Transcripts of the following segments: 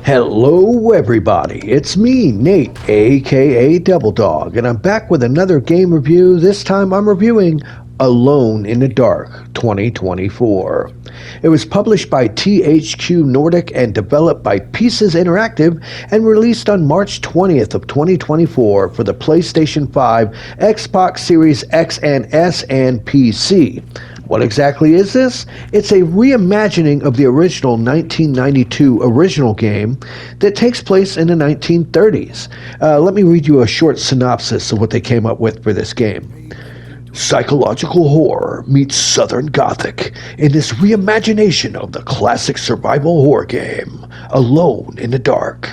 Hello everybody, it's me, Nate, aka Double Dog, and I'm back with another game review. This time I'm reviewing Alone in the Dark 2024. It was published by THQ Nordic and developed by Pieces Interactive and released on March 20th of 2024 for the PlayStation 5, Xbox Series X and S, and PC. What exactly is this? It's a reimagining of the original 1992 original game that takes place in the 1930s. Let me read you a short synopsis of what they came up with for this game. Psychological horror meets Southern Gothic in this reimagination of the classic survival horror game, Alone in the Dark.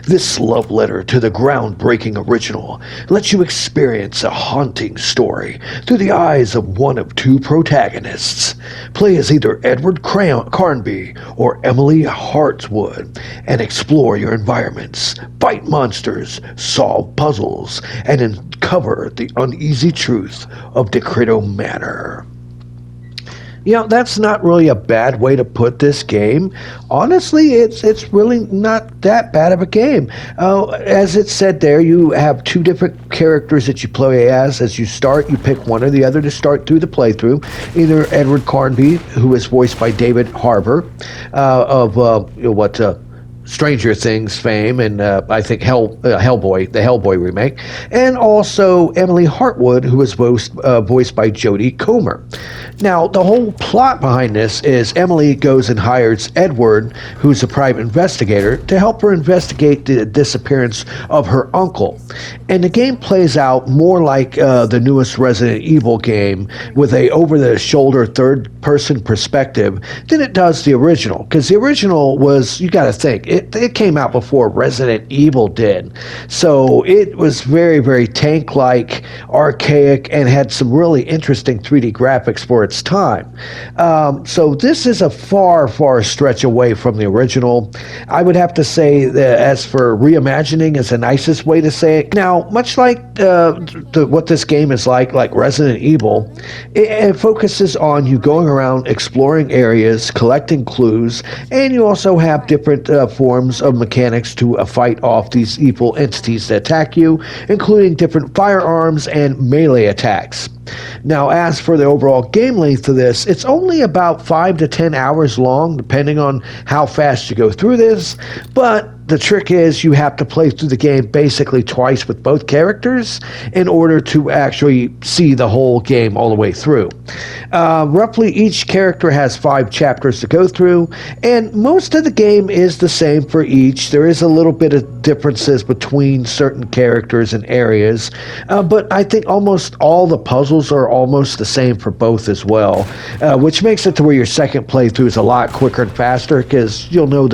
This love letter to the groundbreaking original lets you experience a haunting story through the eyes of one of two protagonists. Play as either Edward Carnby or Emily Hartwood and explore your environments, fight monsters, solve puzzles, and uncover the uneasy truth of Decreto Manor. You know, that's not really a bad way to put this game. Honestly, it's really not that bad of a game. As it said there, you have two different characters that you play as you start. You pick one or the other to start through the playthrough. Either Edward Carnby, who is voiced by David Harbour, Stranger Things fame, and I think Hellboy, the Hellboy remake, and also Emily Hartwood, who is voiced by Jodie Comer. Now, the whole plot behind this is Emily goes and hires Edward, who's a private investigator, to help her investigate the disappearance of her uncle. And the game plays out more like the newest Resident Evil game, with a over-the-shoulder third-person perspective, than it does the original. Because the original was, you got to think, it came out before Resident Evil did. So it was very, very tank-like, archaic, and had some really interesting 3D graphics for its time. So this is a far, far stretch away from the original. I would have to say that as for reimagining is the nicest way to say it. Now, much like what this game is like Resident Evil, it focuses on you going around exploring areas, collecting clues, and you also have different forms of mechanics to fight off these evil entities that attack you, including different firearms and melee attacks. Now, as for the overall game length of this, it's only about 5 to 10 hours long, depending on how fast you go through this, but the trick is you have to play through the game basically twice with both characters in order to actually see the whole game all the way through. Roughly each character has 5 chapters to go through, and most of the game is the same for each. There is a little bit of differences between certain characters and areas, but I think almost all the puzzles are almost the same for both as well, which makes it to where your second playthrough is a lot quicker and faster because you'll know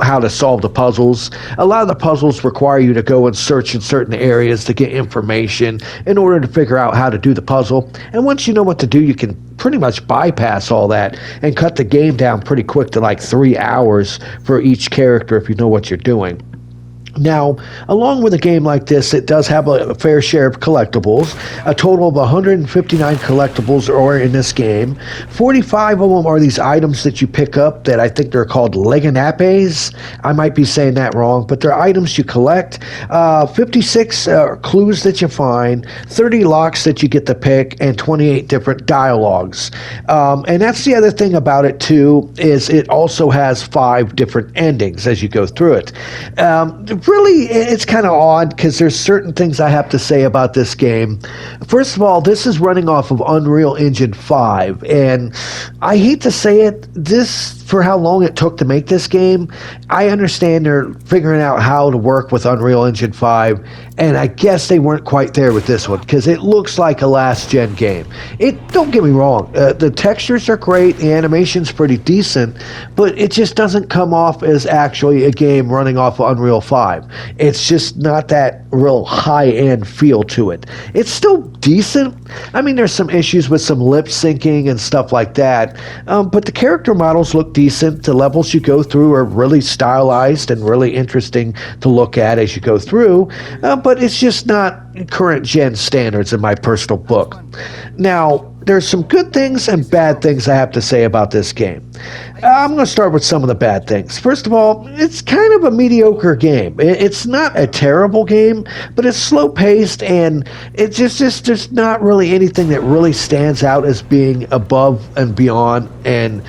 how to solve the puzzles. A lot of the puzzles require you to go and search in certain areas to get information in order to figure out how to do the puzzle. And once you know what to do, you can pretty much bypass all that and cut the game down pretty quick to like 3 hours for each character if you know what you're doing. Now, along with a game like this, it does have a fair share of collectibles. A total of 159 collectibles are in this game. 45 of them are these items that you pick up that I think they're called leganapes. I might be saying that wrong, but they're items you collect. 56 clues that you find, 30 locks that you get to pick, and 28 different dialogues. And that's the other thing about it, too, is it also has 5 different endings as you go through it. Really, it's kind of odd because there's certain things I have to say about this game. First of all, this is running off of Unreal Engine 5, and I hate to say it, for how long it took to make this game, I understand they're figuring out how to work with Unreal Engine 5, and I guess they weren't quite there with this one, because it looks like a last-gen game. Don't get me wrong, the textures are great, the animation's pretty decent, but it just doesn't come off as actually a game running off of Unreal 5. It's just not that real high-end feel to it. It's still decent. I mean, there's some issues with some lip syncing and stuff like that, but the character models look decent. The levels you go through are really stylized and really interesting to look at as you go through, but it's just not current gen standards in my personal book. Now, there's some good things and bad things I have to say about this game. I'm going to start with some of the bad things. First of all, it's kind of a mediocre game. It's not a terrible game, but it's slow paced, and it's just there's not really anything that really stands out as being above and beyond and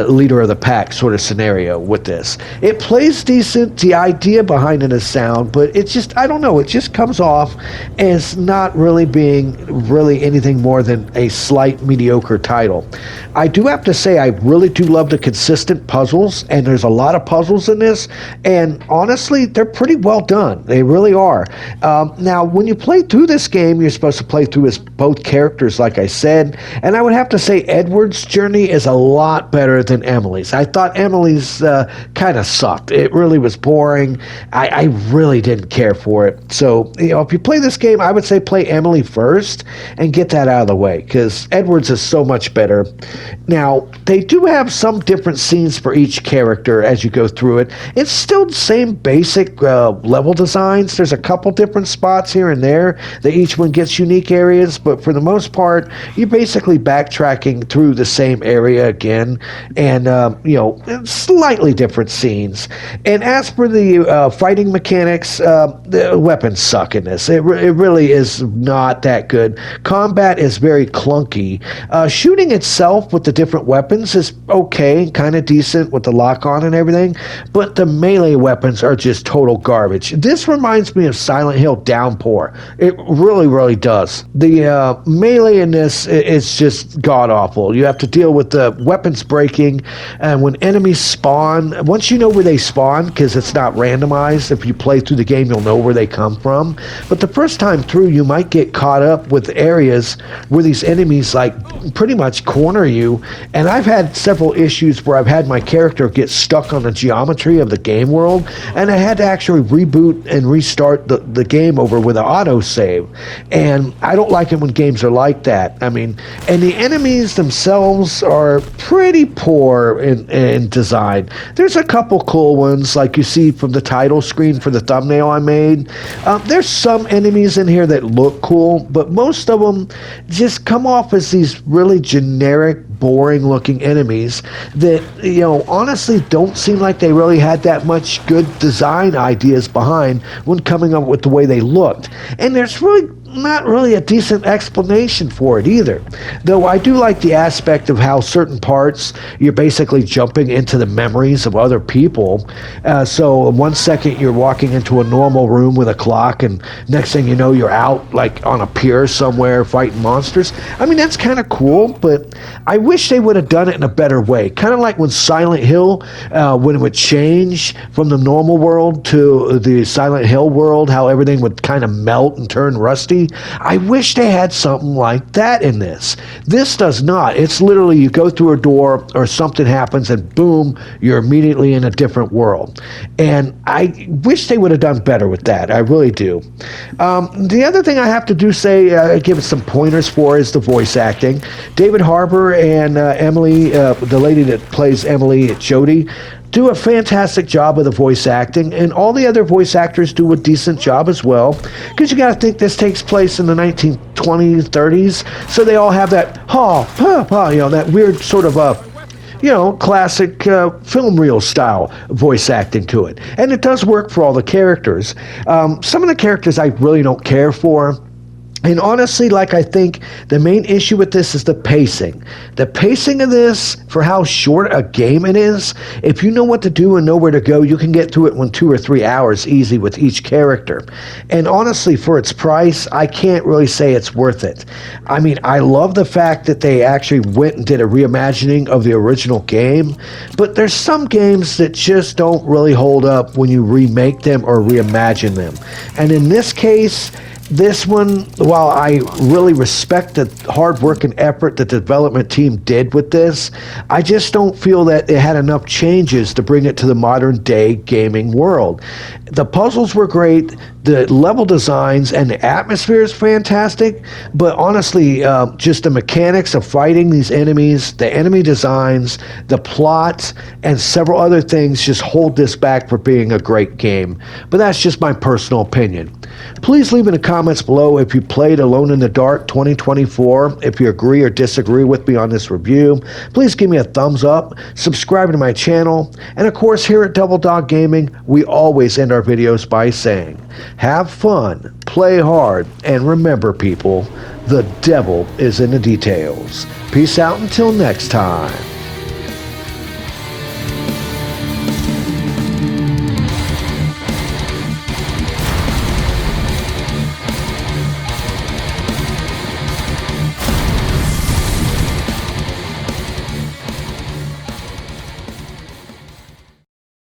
leader of the pack sort of scenario with this. It plays decent. The idea behind it is sound, but it's just, I don't know, it just comes off as not really being really anything more than a slight mediocre title. I do have to say, I really do love the consistent puzzles, and there's a lot of puzzles in this, and honestly, they're pretty well done. They really are. Now, when you play through this game, you're supposed to play through as both characters, like I said, and I would have to say Edward's journey is a lot better than Emily's. I thought Emily's kind of sucked. It really was boring. I really didn't care for it. So, if you play this game, I would say play Emily first and get that out of the way, because Edward's is so much better. Now, they do have some different scenes for each character as you go through it. It's still the same basic level designs. There's a couple different spots here and there that each one gets unique areas, but for the most part, you're basically backtracking through the same area again, and slightly different scenes. And as for the fighting mechanics, the weapons suck in this. It really is not that good. Combat is very clunky. Shooting itself with the different weapons is okay, kind of decent with the lock-on and everything, but the melee weapons are just total garbage. This reminds me of Silent Hill Downpour. It really, really does. The melee in this is just god-awful. You have to deal with the weapons breaking, and when enemies spawn, once you know where they spawn, because it's not randomized, if you play through the game, you'll know where they come from, but the first time through, you might get caught up with areas where these enemies pretty much corner you, and I've had several issues where I've had my character get stuck on the geometry of the game world, and I had to actually reboot and restart the game over with an autosave, and I don't like it when games are like that. I mean, and the enemies themselves are pretty poor in design. There's a couple cool ones, like you see from the title screen for the thumbnail I made. There's some enemies in here that look cool, but most of them just come off as these really generic, boring looking enemies that, honestly don't seem like they really had that much good design ideas behind when coming up with the way they looked. And there's really not really a decent explanation for it either. Though I do like the aspect of how certain parts you're basically jumping into the memories of other people. So 1 second you're walking into a normal room with a clock, and next thing you know you're out on a pier somewhere fighting monsters. I mean, that's kind of cool, but I wish they would have done it in a better way. Kind of like when Silent Hill, when it would change from the normal world to the Silent Hill world, how everything would kind of melt and turn rusty. I wish they had something like that in this. This does not. It's literally you go through a door or something happens and boom, you're immediately in a different world. And I wish they would have done better with that. I really do. The other thing I have to give it some pointers for is the voice acting. David Harbour and Emily, the lady that plays Emily, Jodie, do a fantastic job of the voice acting, and all the other voice actors do a decent job as well, because you got to think this takes place in the 1920s, 30s, so they all have that that weird sort of classic film reel style voice acting to it, and it does work for all the characters. Some of the characters I really don't care for. And honestly, I think the main issue with this is the pacing. The pacing of this, for how short a game it is, if you know what to do and know where to go, you can get through it in 2 or 3 hours easy with each character. And honestly, for its price, I can't really say it's worth it. I mean, I love the fact that they actually went and did a reimagining of the original game, but there's some games that just don't really hold up when you remake them or reimagine them. And in this case, this one, while I really respect the hard work and effort that the development team did with this, I just don't feel that it had enough changes to bring it to the modern day gaming world. The puzzles were great, the level designs and the atmosphere is fantastic, but honestly, just the mechanics of fighting these enemies, the enemy designs, the plot, and several other things just hold this back for being a great game. But that's just my personal opinion. Please leave in a comment comments below if you played Alone in the Dark 2024. If you agree or disagree with me on this review, please give me a thumbs up, subscribe to my channel, and of course here at Double Dog Gaming, we always end our videos by saying, have fun, play hard, and remember people, the devil is in the details. Peace out until next time.